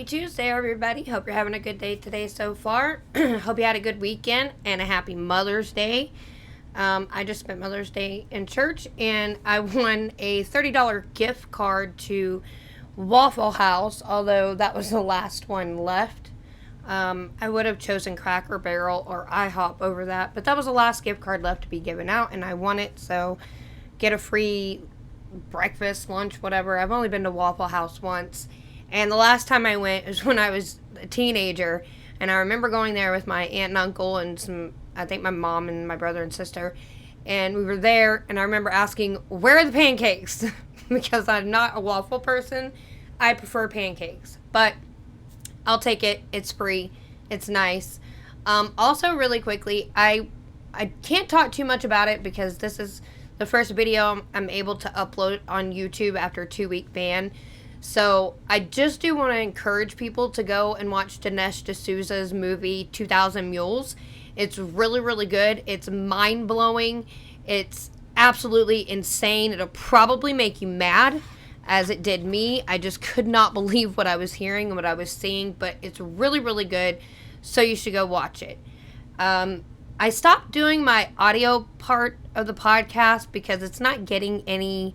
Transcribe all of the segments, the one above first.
Tuesday, everybody. Hope you're having a good day today so far. Hope you had a good weekend and a happy Mother's Day. I just spent Mother's Day in church and I won a $30 gift card to Waffle House, although that was the last one left. I would have chosen Cracker Barrel or IHOP over that, but that was the last gift card left to be given out and I won it, so get a free breakfast, lunch, whatever. I've only been to Waffle House once. And the last time I went was when I was a teenager, and I remember going there with my aunt and uncle and I think my mom and my brother and sister, and we were there, and I remember asking, where are the pancakes? Because I'm not a waffle person. I prefer pancakes, but I'll take it. It's free. It's nice. Also, really quickly, I can't talk too much about it because this is the first video I'm able to upload on YouTube after a 2-week ban. So I just do want to encourage people to go and watch Dinesh D'Souza's movie 2000 Mules. It's really, really good. It's mind-blowing. It's absolutely insane. It'll probably make you mad, as it did me. I just could not believe what I was hearing and what I was seeing, but it's really, really good, so you should go watch it. I stopped doing my audio part of the podcast because it's not getting any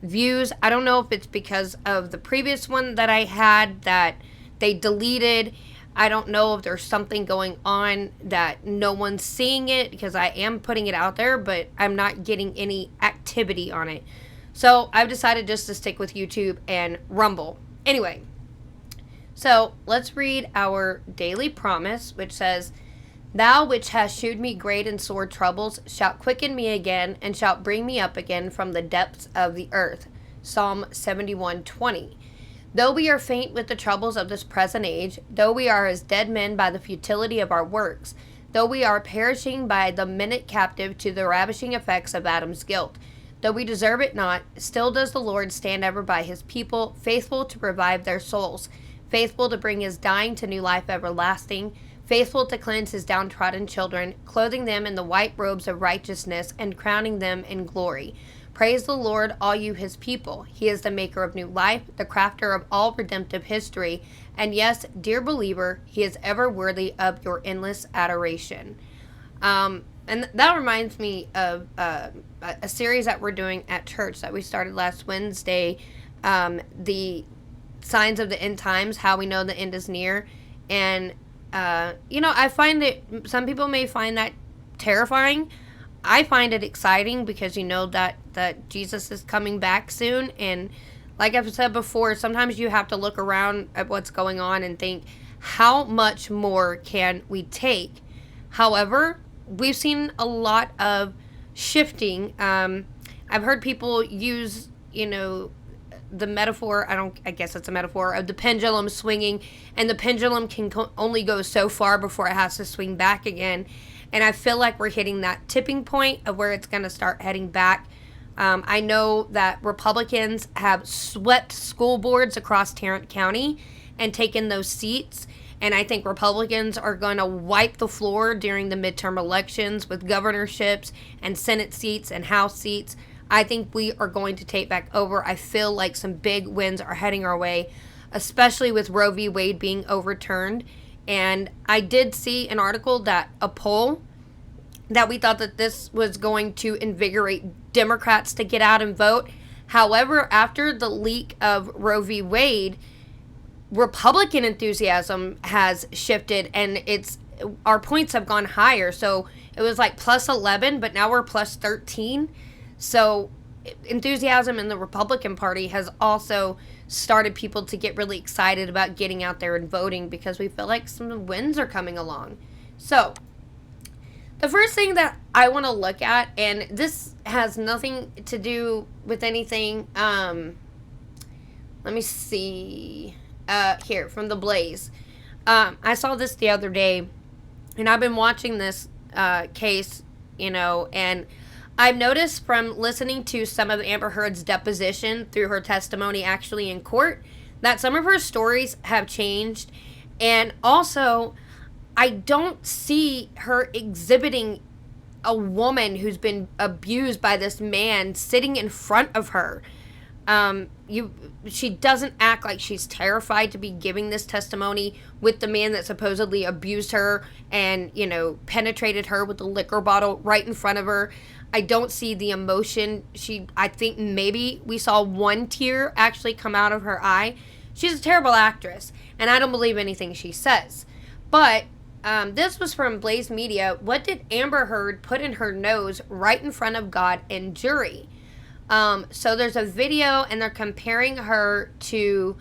views. I don't know if it's because of the previous one that I had that they deleted. I don't know if there's something going on that no one's seeing it, because I am putting it out there, but I'm not getting any activity on it. So I've decided just to stick with YouTube and Rumble. Anyway, so let's read our daily promise, which says, Thou which hast shewed me great and sore troubles shalt quicken me again, and shalt bring me up again from the depths of the earth. Psalm 71:20. Though we are faint with the troubles of this present age, though we are as dead men by the futility of our works, though we are perishing by the minute captive to the ravishing effects of Adam's guilt, though we deserve it not, still does the Lord stand ever by his people, faithful to revive their souls, faithful to bring his dying to new life everlasting, faithful to cleanse his downtrodden children, clothing them in the white robes of righteousness, and crowning them in glory. Praise the Lord, all you his people. He is the maker of new life, the crafter of all redemptive history, and yes, dear believer, he is ever worthy of your endless adoration. And that reminds me of a series that we're doing at church that we started last Wednesday, the signs of the end times, how we know the end is near. And I find that some people may find that terrifying. I find it exciting because you know that Jesus is coming back soon. And like I've said before, sometimes you have to look around at what's going on and think, how much more can we take? However, we've seen a lot of shifting. I've heard people use, the metaphor, I guess it's a metaphor, of the pendulum swinging, and the pendulum can only go so far before it has to swing back again. And I feel like we're hitting that tipping point of where it's going to start heading back. I know that Republicans have swept school boards across Tarrant County and taken those seats. And I think Republicans are going to wipe the floor during the midterm elections with governorships and Senate seats and House seats. I think we are going to take back over. I feel like some big wins are heading our way, especially with Roe v. Wade being overturned. And I did see an article that a poll that we thought that this was going to invigorate Democrats to get out and vote. However, after the leak of Roe v. Wade, Republican enthusiasm has shifted, and our points have gone higher. So it was like plus 11, but now we're plus 13. So enthusiasm in the Republican Party has also started people to get really excited about getting out there and voting, because we feel like some wins are coming along. So the first thing that I want to look at, and this has nothing to do with anything, let me see, here from The Blaze. I saw this the other day, and I've been watching this case, and I've noticed from listening to some of Amber Heard's deposition through her testimony actually in court that some of her stories have changed. And also, I don't see her exhibiting a woman who's been abused by this man sitting in front of her. She doesn't act like she's terrified to be giving this testimony with the man that supposedly abused her and, penetrated her with a liquor bottle right in front of her. I don't see the emotion. I think maybe we saw one tear actually come out of her eye. She's a terrible actress, and I don't believe anything she says. But this was from Blaze Media. What did Amber Heard put in her nose right in front of God and jury? So there's a video, and they're comparing her to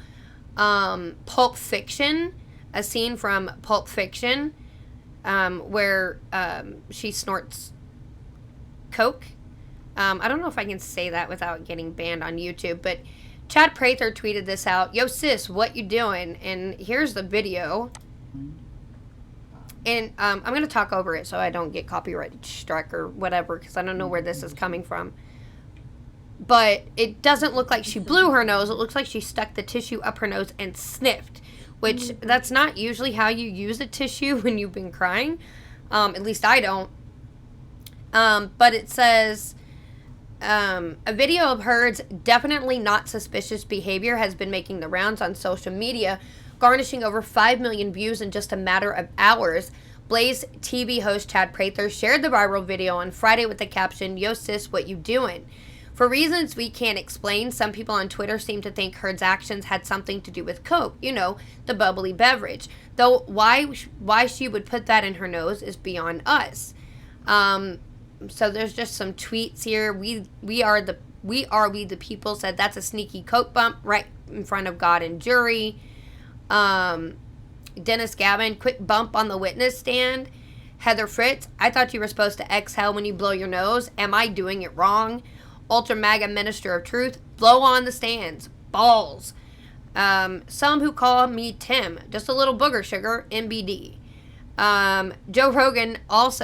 Pulp Fiction, a scene from Pulp Fiction, where she snorts coke. I don't know if I can say that without getting banned on YouTube, but Chad Prather tweeted this out. Yo, sis, what you doing? And here's the video. And I'm going to talk over it so I don't get copyright strike or whatever, because I don't know where this is coming from. But it doesn't look like she blew her nose. It looks like she stuck the tissue up her nose and sniffed, which that's not usually how you use a tissue when you've been crying. At least I don't. But it says, a video of Heard's definitely not suspicious behavior has been making the rounds on social media, garnishing over 5 million views in just a matter of hours. Blaze TV host Chad Prather shared the viral video on Friday with the caption, "Yo sis, what you doing?" For reasons we can't explain, some people on Twitter seem to think Heard's actions had something to do with Coke, the bubbly beverage. Though why she would put that in her nose is beyond us. So there's just some tweets here. We are the people said that's a sneaky Coke bump right in front of God and jury. Dennis Gavin, quick bump on the witness stand. Heather Fritz, I thought you were supposed to exhale when you blow your nose. Am I doing it wrong? Ultra MAGA Minister of Truth, blow on the stands. Balls. Some who call me Tim, just a little booger sugar, MBD. Joe Rogan calls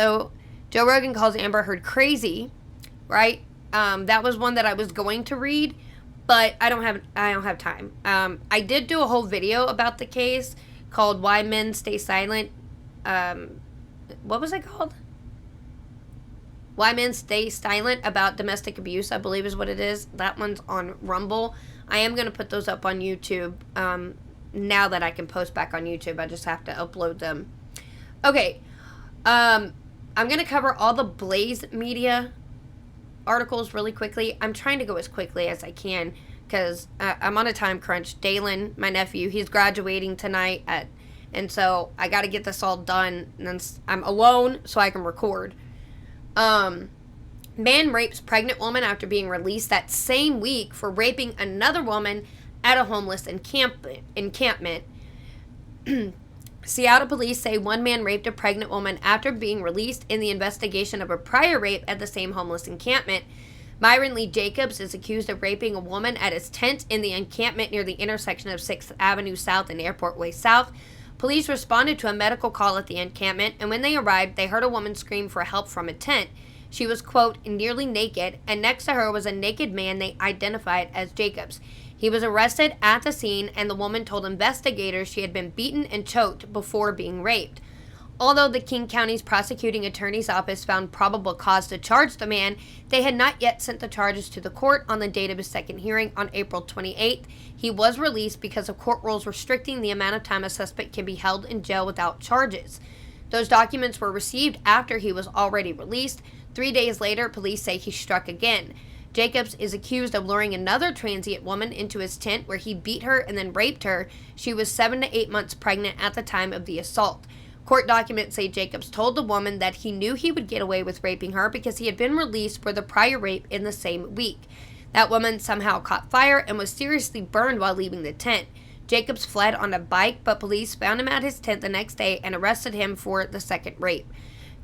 Amber Heard crazy, right? That was one that I was going to read, but I don't have time. I did do a whole video about the case called Why Men Stay Silent. What was it called? Why Men Stay Silent About Domestic Abuse, I believe is what it is. That one's on Rumble. I am going to put those up on YouTube now that I can post back on YouTube. I just have to upload them. Okay. I'm going to cover all the Blaze Media articles really quickly. I'm trying to go as quickly as I can because I'm on a time crunch. Dalen, my nephew, he's graduating tonight, and so I got to get this all done. And then I'm alone so I can record. Man rapes pregnant woman after being released that same week for raping another woman at a homeless encampment. Seattle police say one man raped a pregnant woman after being released in the investigation of a prior rape at the same homeless encampment. Myron Lee Jacobs is accused of raping a woman at his tent in the encampment near the intersection of 6th Avenue South and Airport Way South. Police responded to a medical call at the encampment, and when they arrived, they heard a woman scream for help from a tent. She was, quote, nearly naked, and next to her was a naked man they identified as Jacobs. He was arrested at the scene, and the woman told investigators she had been beaten and choked before being raped. Although the King County's prosecuting attorney's office found probable cause to charge the man, they had not yet sent the charges to the court on the date of his second hearing on April 28th. He was released because of court rules restricting the amount of time a suspect can be held in jail without charges. Those documents were received after he was already released. 3 days later, police say he struck again. Jacobs is accused of luring another transient woman into his tent where he beat her and then raped her. She was 7 to 8 months pregnant at the time of the assault. Court documents say Jacobs told the woman that he knew he would get away with raping her because he had been released for the prior rape in the same week. That woman somehow caught fire and was seriously burned while leaving the tent. Jacobs fled on a bike, but police found him at his tent the next day and arrested him for the second rape.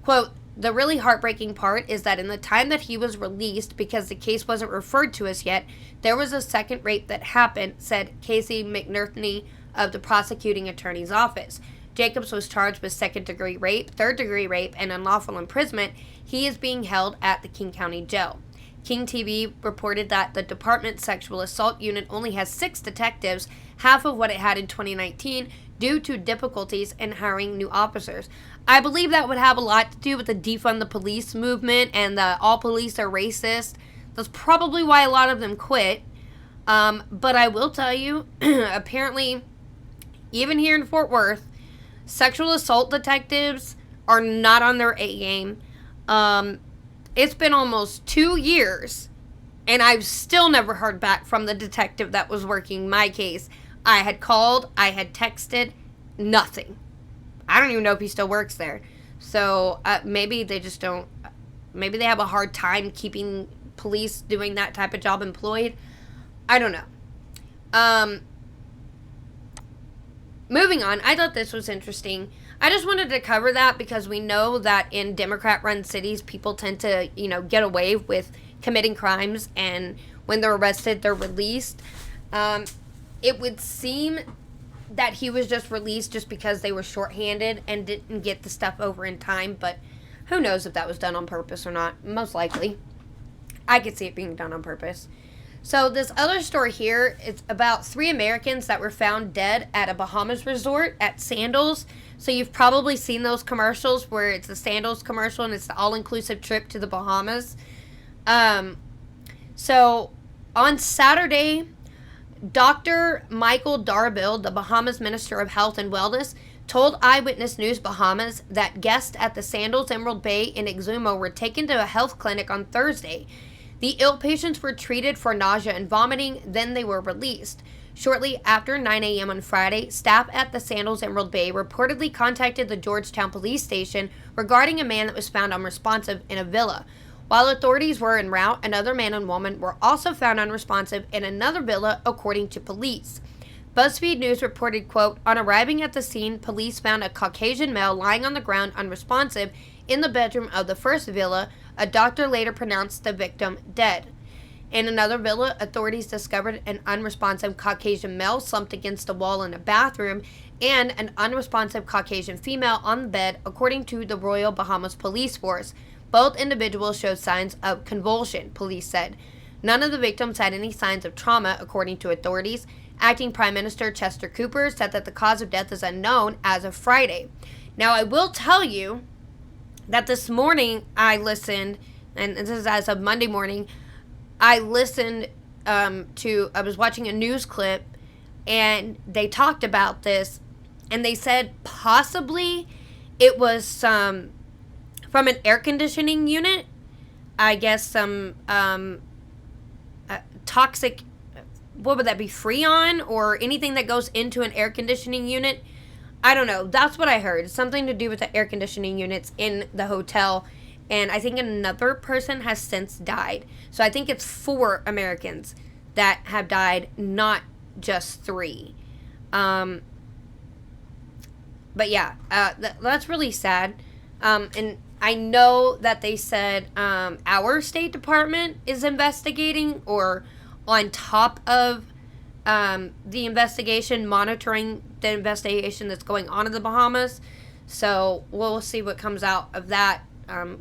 Quote, the really heartbreaking part is that in the time that he was released, because the case wasn't referred to us yet, there was a second rape that happened, said Casey McNerney of the prosecuting attorney's office. Jacobs was charged with second-degree rape, third-degree rape, and unlawful imprisonment. He is being held at the King County Jail. King TV reported that the department's sexual assault unit only has 6 detectives, half of what it had in 2019, due to difficulties in hiring new officers. I believe that would have a lot to do with the defund the police movement and the all police are racist. That's probably why a lot of them quit. But I will tell you, apparently, even here in Fort Worth, sexual assault detectives are not on their A game. It's been almost 2 years, and I've still never heard back from the detective that was working my case. I had called, I had texted, nothing. I don't even know if he still works there. So maybe they just don't, maybe they have a hard time keeping police doing that type of job employed. I don't know. Moving on, I thought this was interesting. I just wanted to cover that because we know that in Democrat-run cities, people tend to, get away with committing crimes, and when they're arrested, they're released. It would seem that he was just released just because they were shorthanded and didn't get the stuff over in time, but who knows if that was done on purpose or not. Most likely. I could see it being done on purpose. So this other story here is about 3 Americans that were found dead at a Bahamas resort at Sandals. So you've probably seen those commercials where it's a Sandals commercial and it's the all-inclusive trip to the Bahamas. So on Saturday, Dr. Michael Darbill, the Bahamas Minister of Health and Wellness, told Eyewitness News Bahamas that guests at the Sandals Emerald Bay in Exuma were taken to a health clinic on Thursday. The ill patients were treated for nausea and vomiting, then they were released. Shortly after 9 a.m. on Friday, staff at the Sandals Emerald Bay reportedly contacted the Georgetown police station regarding a man that was found unresponsive in a villa. While authorities were en route, another man and woman were also found unresponsive in another villa, according to police. BuzzFeed News reported, quote, on arriving at the scene, police found a Caucasian male lying on the ground unresponsive in the bedroom of the first villa. A doctor later pronounced the victim dead. In another villa, authorities discovered an unresponsive Caucasian male slumped against a wall in a bathroom and an unresponsive Caucasian female on the bed, according to the Royal Bahamas Police Force. Both individuals showed signs of convulsion, police said. None of the victims had any signs of trauma, according to authorities. Acting Prime Minister Chester Cooper said that the cause of death is unknown as of Friday. Now, I will tell you that this morning I listened, and this is as of Monday morning, I listened I was watching a news clip, and they talked about this, and they said possibly it was from an air conditioning unit. I guess some toxic, what would that be, Freon or anything that goes into an air conditioning unit. I don't know. That's what I heard. Something to do with the air conditioning units in the hotel. And I think another person has since died. So I think it's 4 Americans that have died, not just 3. But yeah, that's really sad. And I know that they said our State Department is investigating, or on top of the investigation, monitoring the investigation that's going on in the Bahamas. So we'll see what comes out of that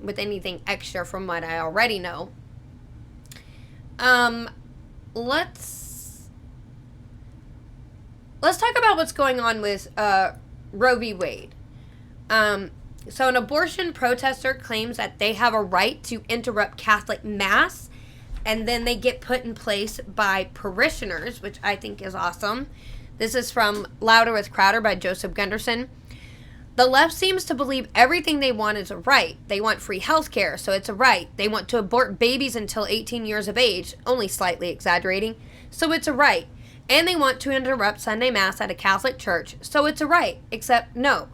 with anything extra from what I already know. Let's talk about what's going on with Roe v. Wade. So an abortion protester claims that they have a right to interrupt Catholic Mass, and then they get put in place by parishioners, which I think is awesome. This is from Louder with Crowder by Joseph Gunderson. The left seems to believe everything they want is a right. They want free health care, so it's a right. They want to abort babies until 18 years of age, only slightly exaggerating, so it's a right. And they want to interrupt Sunday Mass at a Catholic church, so it's a right, except no.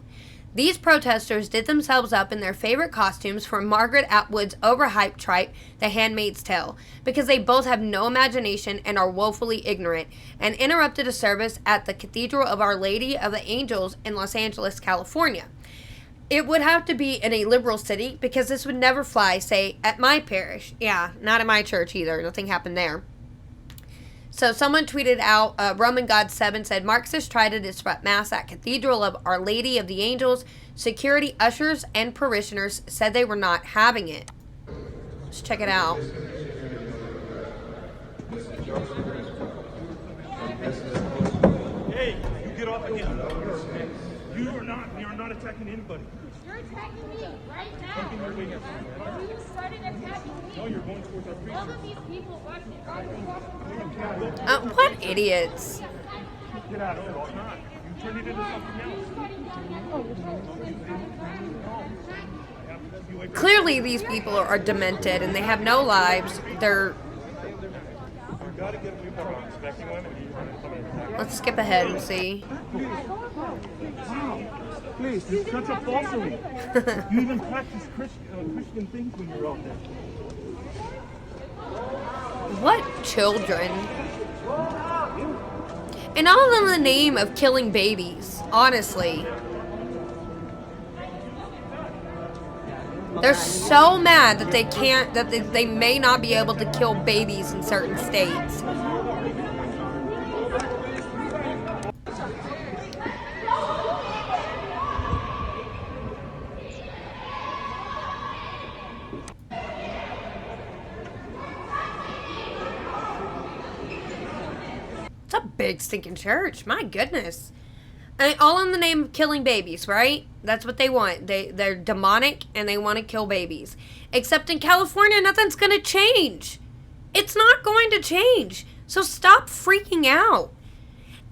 These protesters did themselves up in their favorite costumes for Margaret Atwood's overhyped tripe, The Handmaid's Tale, because they both have no imagination and are woefully ignorant, and interrupted a service at the Cathedral of Our Lady of the Angels in Los Angeles, California. It would have to be in a liberal city, because this would never fly, say, at my parish. Yeah, not at my church either. Nothing happened there. So someone tweeted out, Roman God 7 said, Marxists tried to disrupt Mass at Cathedral of Our Lady of the Angels. Security ushers and parishioners said they were not having it. Let's check it out. Hey, you get off of him. You are not attacking anybody. You're attacking me right now. You started attacking me. No, you're going towards our preacher. All of these people watching. What idiots. Get out of it. You turned it into something else. Clearly these people are demented and they have no lives. They're... Let's skip ahead and see. Please, this is such a falsery. You even practice Christian things when you're out there. What children? And all in the name of killing babies, honestly. They're so mad that they can't, that they may not be able to kill babies in certain states. It's a big stinking church. My goodness. And all in the name of killing babies, right? That's what they want. They're demonic and they want to kill babies. Except in California, nothing's going to change. It's not going to change. So stop freaking out.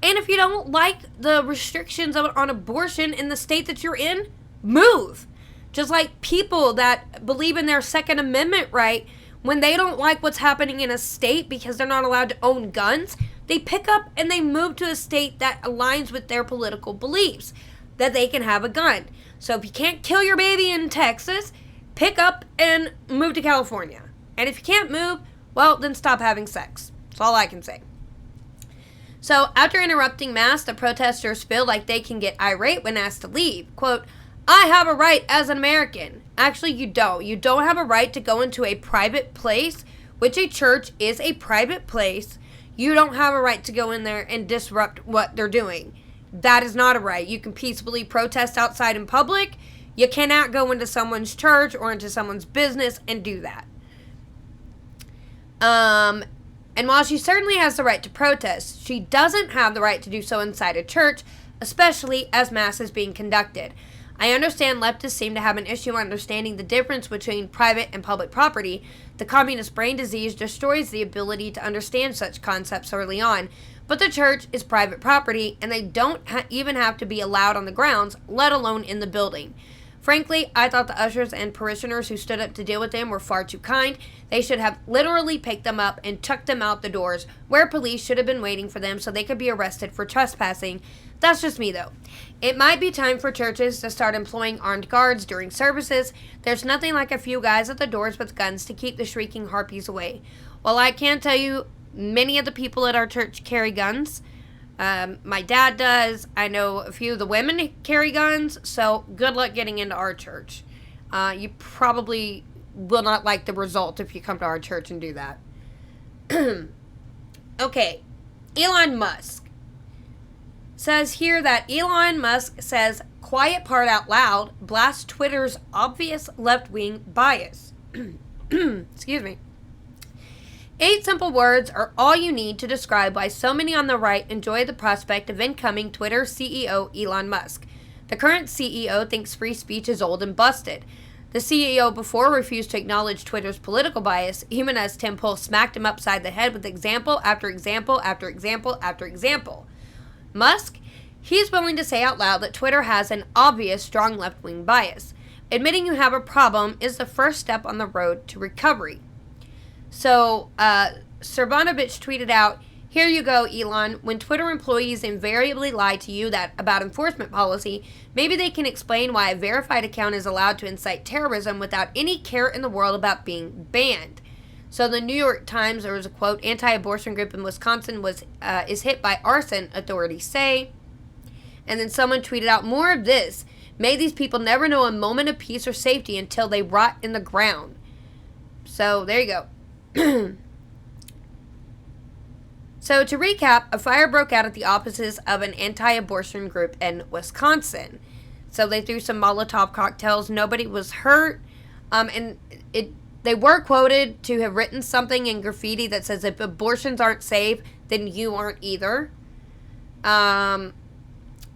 And if you don't like the restrictions on abortion in the state that you're in, move. Just like people that believe in their Second Amendment right, when they don't like what's happening in a state because they're not allowed to own guns, they pick up and they move to a state that aligns with their political beliefs, that they can have a gun. So if you can't kill your baby in Texas, pick up and move to California. And if you can't move, well, then stop having sex. That's all I can say. So after interrupting mass, the protesters feel like they can get irate when asked to leave. Quote, I have a right as an American. Actually, you don't. You don't have a right to go into a private place, which a church is a private place. You don't have a right to go in there and disrupt what they're doing. That is not a right. You can peacefully protest outside in public. You cannot go into someone's church or into someone's business and do that. And while she certainly has the right to protest, she doesn't have the right to do so inside a church, especially as mass is being conducted. I understand leftists seem to have an issue understanding the difference between private and public property. The communist brain disease destroys the ability to understand such concepts early on. But the church is private property, and they don't even have to be allowed on the grounds, let alone in the building. Frankly, I thought the ushers and parishioners who stood up to deal with them were far too kind. They should have literally picked them up and chucked them out the doors, where police should have been waiting for them so they could be arrested for trespassing. That's just me, though. It might be time for churches to start employing armed guards during services. There's nothing like a few guys at the doors with guns to keep the shrieking harpies away. While I can tell you, many of the people at our church carry guns. My dad does. I know a few of the women carry guns, so good luck getting into our church. You probably will not like the result if you come to our church and do that. Okay, Elon Musk says here that Elon Musk says quiet part out loud blasts Twitter's obvious left-wing bias. Excuse me. 8 simple words are all you need to describe why so many on the right enjoy the prospect of incoming Twitter CEO Elon Musk. The current CEO thinks free speech is old and busted. The CEO before refused to acknowledge Twitter's political bias, even as Tim Pool smacked him upside the head with example after example after example after example. Musk, he's willing to say out loud that Twitter has an obvious strong left-wing bias. Admitting you have a problem is the first step on the road to recovery. So, Serbanovich tweeted out, here you go, Elon. When Twitter employees invariably lie to you about enforcement policy, maybe they can explain why a verified account is allowed to incite terrorism without any care in the world about being banned. So the New York Times, there was a quote, anti-abortion group in Wisconsin is hit by arson, authorities say. And then someone tweeted out, more of this. May these people never know a moment of peace or safety until they rot in the ground. So there you go. So to recap, a fire broke out at the offices of an anti-abortion group in Wisconsin. So they threw some Molotov cocktails. Nobody was hurt. And they were quoted to have written something in graffiti that says, if abortions aren't safe, then you aren't either.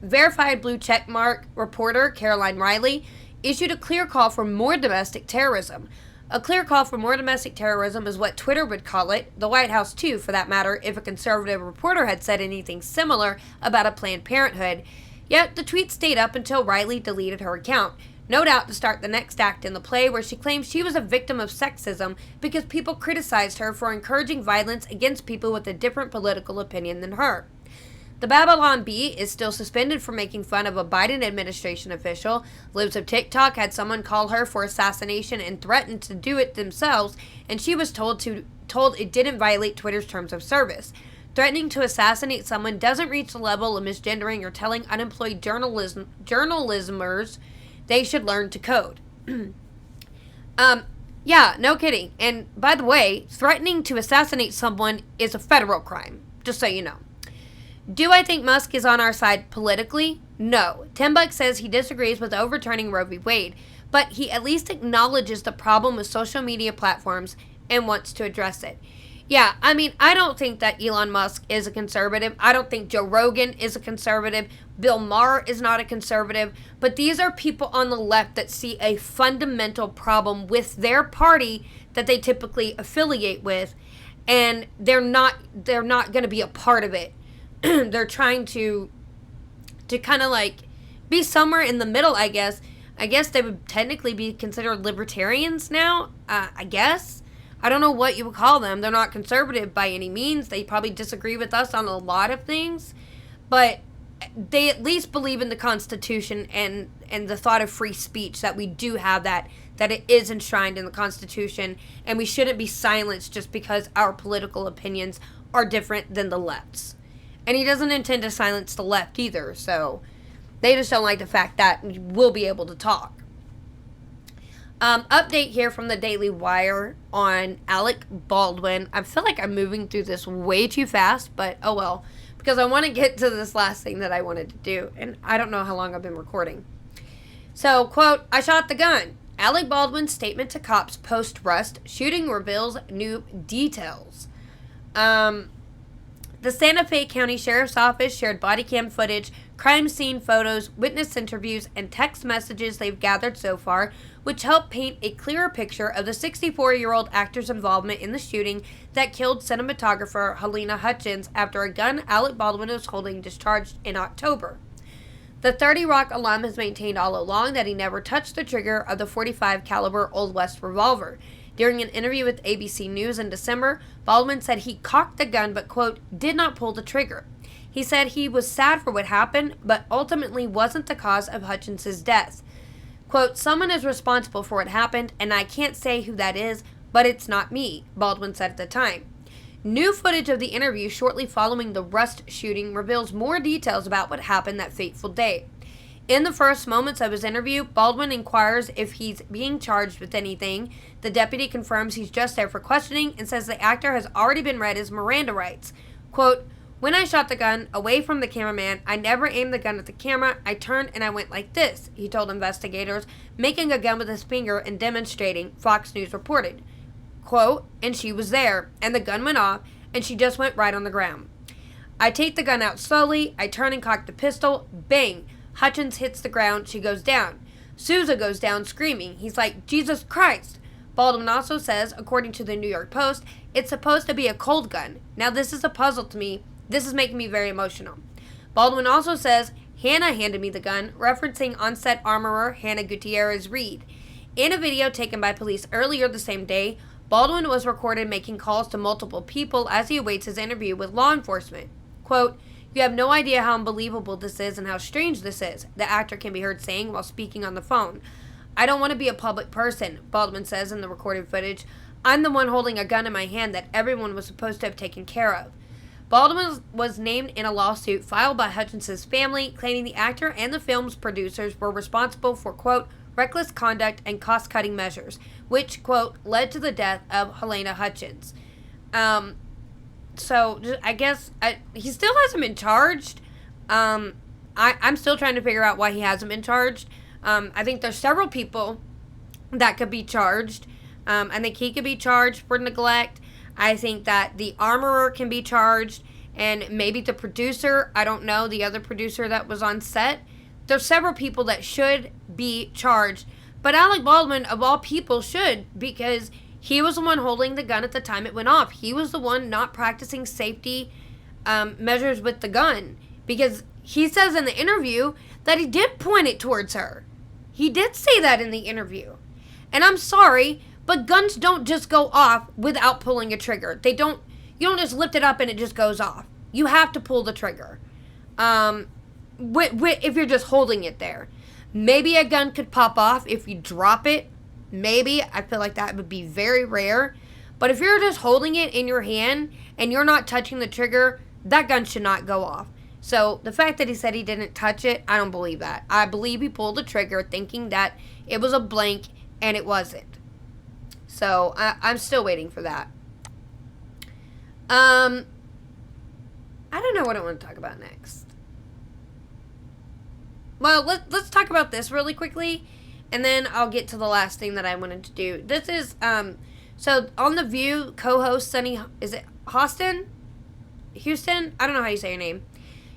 Verified blue checkmark reporter Caroline Riley. issued a clear call for more domestic terrorism. A clear call for more domestic terrorism is what Twitter would call it, the White House too, for that matter, if a conservative reporter had said anything similar about a Planned Parenthood. Yet the tweet stayed up until Riley deleted her account, no doubt to start the next act in the play where she claims she was a victim of sexism because people criticized her for encouraging violence against people with a different political opinion than her. The Babylon Bee is still suspended for making fun of a Biden administration official. Libs of TikTok had someone call her for assassination and threatened to do it themselves, and she was told it didn't violate Twitter's terms of service. Threatening to assassinate someone doesn't reach the level of misgendering or telling unemployed journalismers they should learn to code. Yeah, no kidding. And by the way, threatening to assassinate someone is a federal crime, just so you know. Do I think Musk is on our side politically? No. Tim Buck says he disagrees with overturning Roe v. Wade, but he at least acknowledges the problem with social media platforms and wants to address it. Yeah, I mean, I don't think that Elon Musk is a conservative. I don't think Joe Rogan is a conservative. Bill Maher is not a conservative. But these are people on the left that see a fundamental problem with their party that they typically affiliate with, and they're not going to be a part of it. They're trying to kind of like be somewhere in the middle, I guess. I guess they would technically be considered libertarians now, I guess. I don't know what you would call them. They're not conservative by any means. They probably disagree with us on a lot of things. But they at least believe in the Constitution and the thought of free speech, that we do have that it is enshrined in the Constitution, and we shouldn't be silenced just because our political opinions are different than the left's. And he doesn't intend to silence the left either, so they just don't like the fact that we'll be able to talk. Update here from the Daily Wire on Alec Baldwin. I feel like I'm moving through this way too fast, but oh well, because I want to get to this last thing that I wanted to do, and I don't know how long I've been recording. So, quote, I shot the gun. Alec Baldwin's statement to cops post-Rust shooting reveals new details. The Santa Fe County Sheriff's Office shared body cam footage, crime scene photos, witness interviews, and text messages they've gathered so far, which help paint a clearer picture of the 64-year-old actor's involvement in the shooting that killed cinematographer Helena Hutchins after a gun Alec Baldwin was holding discharged in October. The 30 Rock alum has maintained all along that he never touched the trigger of the .45 caliber Old West revolver. During an interview with ABC News in December, Baldwin said he cocked the gun but, quote, did not pull the trigger. He said he was sad for what happened, but ultimately wasn't the cause of Hutchins' death. Quote, someone is responsible for what happened, and I can't say who that is, but it's not me, Baldwin said at the time. New footage of the interview shortly following the Rust shooting reveals more details about what happened that fateful day. In the first moments of his interview, Baldwin inquires if he's being charged with anything. The deputy confirms he's just there for questioning and says the actor has already been read his Miranda rights. Quote, when I shot the gun away from the cameraman, I never aimed the gun at the camera. I turned and I went like this, he told investigators, making a gun with his finger and demonstrating, Fox News reported. Quote, and she was there, and the gun went off, and she just went right on the ground. I take the gun out slowly, I turn and cock the pistol, bang! Hutchins hits the ground, she goes down. Sousa goes down screaming. He's like, Jesus Christ! Baldwin also says, according to the New York Post, it's supposed to be a cold gun. Now this is a puzzle to me. This is making me very emotional. Baldwin also says, Hannah handed me the gun, referencing on-set armorer Hannah Gutierrez Reed. In a video taken by police earlier the same day, Baldwin was recorded making calls to multiple people as he awaits his interview with law enforcement. Quote, you have no idea how unbelievable this is and how strange this is, the actor can be heard saying while speaking on the phone. I don't want to be a public person, Baldwin says in the recorded footage. I'm the one holding a gun in my hand that everyone was supposed to have taken care of. Baldwin was named in a lawsuit filed by Hutchins' family, claiming the actor and the film's producers were responsible for, quote, reckless conduct and cost-cutting measures, which, quote, led to the death of Helena Hutchins. So, I guess, he still hasn't been charged. I'm still trying to figure out why he hasn't been charged. I think there's several people that could be charged. I think he could be charged for neglect. I think that the armorer can be charged, and maybe the producer, I don't know, the other producer that was on set. There's several people that should be charged, But Alec Baldwin, of all people, should, because he was the one holding the gun at the time it went off. He was the one not practicing safety measures with the gun, because he says in the interview that he did point it towards her. He did say that in the interview. And I'm sorry, but guns don't just go off without pulling a trigger. You don't just lift it up and it just goes off. You have to pull the trigger. If you're just holding it there. Maybe a gun could pop off if you drop it. Maybe. I feel like that would be very rare. But if you're just holding it in your hand and you're not touching the trigger, that gun should not go off. So the fact that he said he didn't touch it, I don't believe that. I believe he pulled the trigger thinking that it was a blank, and it wasn't. So I'm still waiting for that. I don't know what I want to talk about next. Well, let's talk about this really quickly, and then I'll get to the last thing that I wanted to do. This is, so on The View, co-host Sunny, is it Hostin? Hostin? I don't know how you say your name.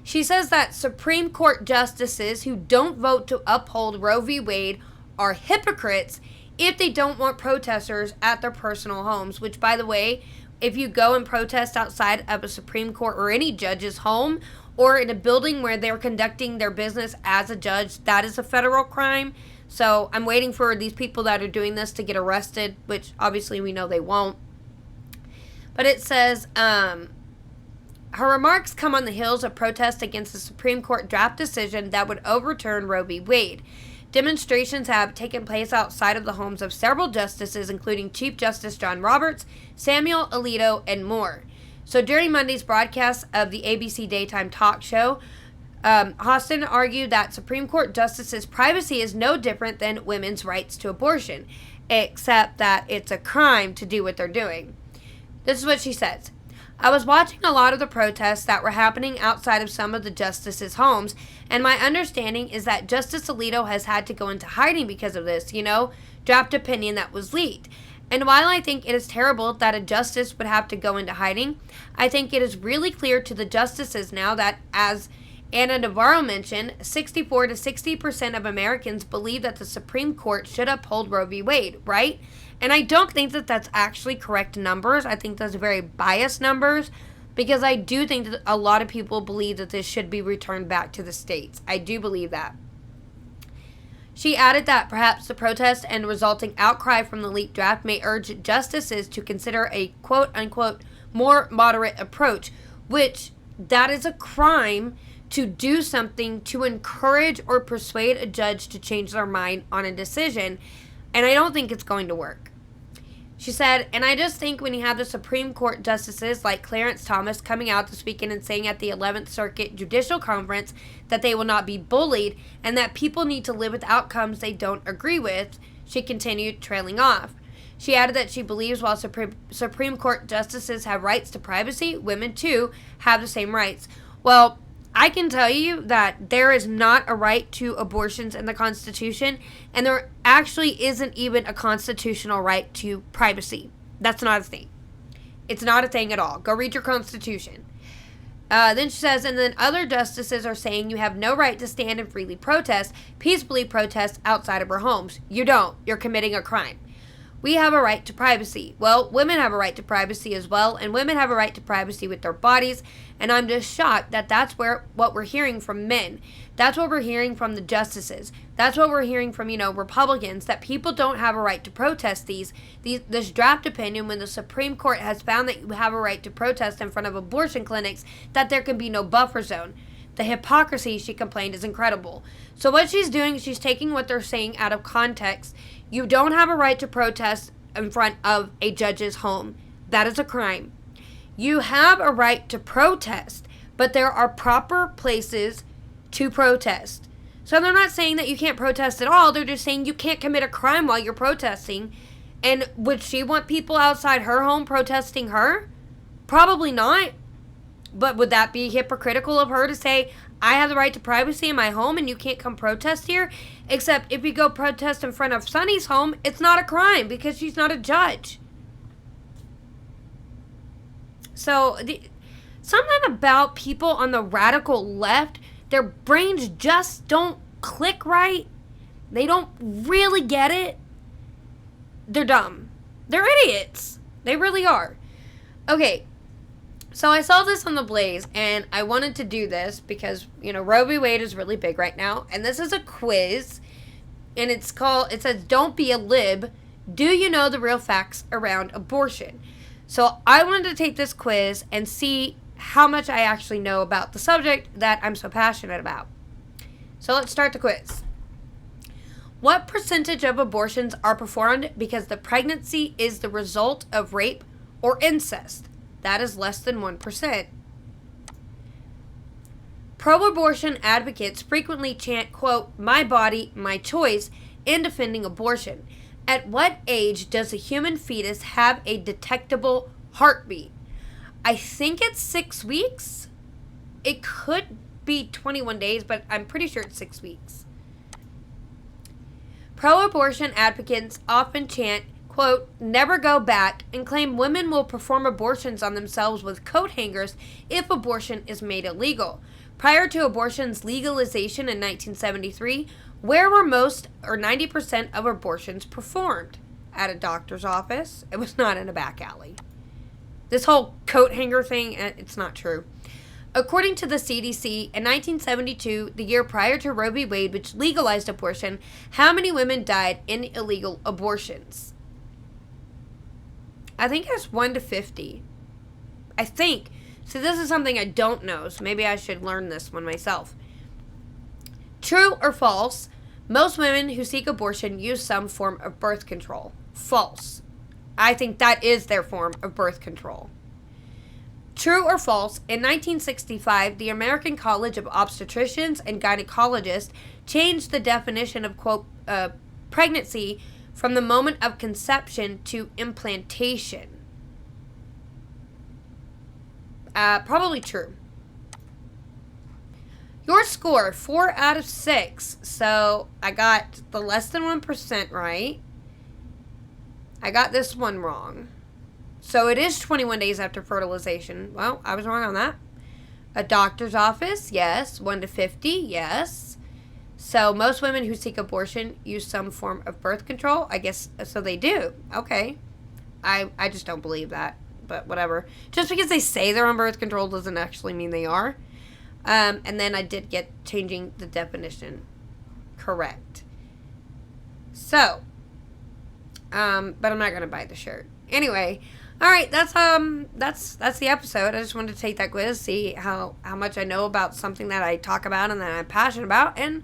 She says that Supreme Court justices who don't vote to uphold Roe v. Wade are hypocrites if they don't want protesters at their personal homes, which, by the way, if you go and protest outside of a Supreme Court or any judge's home, or in a building where they're conducting their business as a judge, that is a federal crime. So I'm waiting for these people that are doing this to get arrested, which obviously we know they won't. But it says, her remarks come on the heels of protests against the Supreme Court draft decision that would overturn Roe v. Wade. Demonstrations have taken place outside of the homes of several justices, including Chief Justice John Roberts, Samuel Alito, and more. So during Monday's broadcast of the ABC daytime talk show, Hostin argued that Supreme Court justices' privacy is no different than women's rights to abortion, except that it's a crime to do what they're doing. This is what she says. I was watching a lot of the protests that were happening outside of some of the justices' homes, and my understanding is that Justice Alito has had to go into hiding because of this, draft opinion that was leaked. And while I think it is terrible that a justice would have to go into hiding, I think it is really clear to the justices now that, as Anna Navarro mentioned, 64 to 60% of Americans believe that the Supreme Court should uphold Roe v. Wade, right? And I don't think that that's actually correct numbers. I think that's very biased numbers, because I do think that a lot of people believe that this should be returned back to the states. I do believe that. She added that perhaps the protest and resulting outcry from the leaked draft may urge justices to consider a quote-unquote more moderate approach, which that is a crime to do something to encourage or persuade a judge to change their mind on a decision, and I don't think it's going to work. She said, and I just think when you have the Supreme Court justices like Clarence Thomas coming out this weekend and saying at the 11th Circuit Judicial Conference that they will not be bullied and that people need to live with outcomes they don't agree with, she continued, trailing off. She added that she believes while Supreme Court justices have rights to privacy, women too have the same rights. Well, I can tell you that there is not a right to abortions in the Constitution, and there actually isn't even a constitutional right to privacy. That's not a thing. It's not a thing at all. Go read your Constitution. Then she says, and then other justices are saying you have no right to stand and freely protest, peacefully protest outside of our homes. You don't. You're committing a crime. We have a right to privacy. Well, women have a right to privacy as well, and women have a right to privacy with their bodies, and I'm just shocked that that's what we're hearing from men. That's what we're hearing from the justices. That's what we're hearing from, Republicans, that people don't have a right to protest this draft opinion when the Supreme Court has found that you have a right to protest in front of abortion clinics, that there can be no buffer zone. The hypocrisy, she complained, is incredible. So what she's doing, she's taking what they're saying out of context. You don't have a right to protest in front of a judge's home. That is a crime. You have a right to protest, but there are proper places to protest. So they're not saying that you can't protest at all. They're just saying you can't commit a crime while you're protesting. And would she want people outside her home protesting her? Probably not. But would that be hypocritical of her to say, I have the right to privacy in my home and you can't come protest here? Except if you go protest in front of Sunny's home, it's not a crime because she's not a judge. So, something about people on the radical left, their brains just don't click right. they don't really get it, they're dumb. They're idiots. They really are. Okay, so I saw this on The Blaze, and I wanted to do this because, Roe v. Wade is really big right now, and this is a quiz, and it says, don't be a lib. Do you know the real facts around abortion? So I wanted to take this quiz and see how much I actually know about the subject that I'm so passionate about. So let's start the quiz. What percentage of abortions are performed because the pregnancy is the result of rape or incest? That is less than 1%. Pro-abortion advocates frequently chant, quote, "my body, my choice," in defending abortion. At what age does a human fetus have a detectable heartbeat? I think it's 6 weeks. It could be 21 days, but I'm pretty sure it's 6 weeks. Pro-abortion advocates often chant, quote, "never go back," and claim women will perform abortions on themselves with coat hangers if abortion is made illegal. Prior to abortion's legalization in 1973, where were most or 90% of abortions performed? At a doctor's office. It was not in a back alley. This whole coat hanger thing, it's not true. According to the CDC, in 1972, the year prior to Roe v. Wade, which legalized abortion, how many women died in illegal abortions? I think it's 1 to 50. I think. So this is something I don't know, so maybe I should learn this one myself. True or false? Most women who seek abortion use some form of birth control. False. I think that is their form of birth control. True or false? In 1965, the American College of Obstetricians and Gynecologists changed the definition of, quote, pregnancy from the moment of conception to implantation. Probably true. Your score, 4 out of 6. So I got the less than 1% right. I got this one wrong. So it is 21 days after fertilization. Well, I was wrong on that. A doctor's office, yes. 1 to 50, yes. So most women who seek abortion use some form of birth control. I guess, so they do. Okay. I just don't believe that. But whatever. Just because they say they're on birth control doesn't actually mean they are. And then I did get changing the definition correct. So, but I'm not gonna buy the shirt. Anyway, all right, that's the episode. I just wanted to take that quiz, see how much I know about something that I talk about and that I'm passionate about, and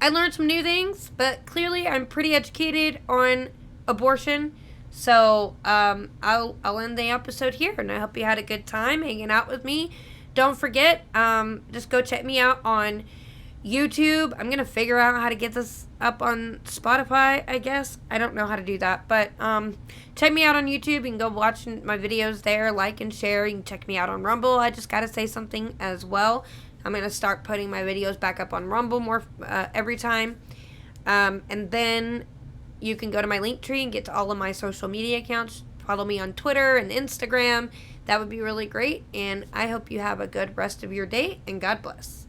I learned some new things. But clearly, I'm pretty educated on abortion. So I'll end the episode here, and I hope you had a good time hanging out with me. Don't forget, just go check me out on YouTube. I'm going to figure out how to get this up on Spotify, I guess. I don't know how to do that. But check me out on YouTube. You can go watch my videos there, like and share. You can check me out on Rumble. I just got to say something as well. I'm going to start putting my videos back up on Rumble more every time. And then you can go to my Linktree and get to all of my social media accounts. Follow me on Twitter and Instagram. That would be really great. And I hope you have a good rest of your day, and God bless.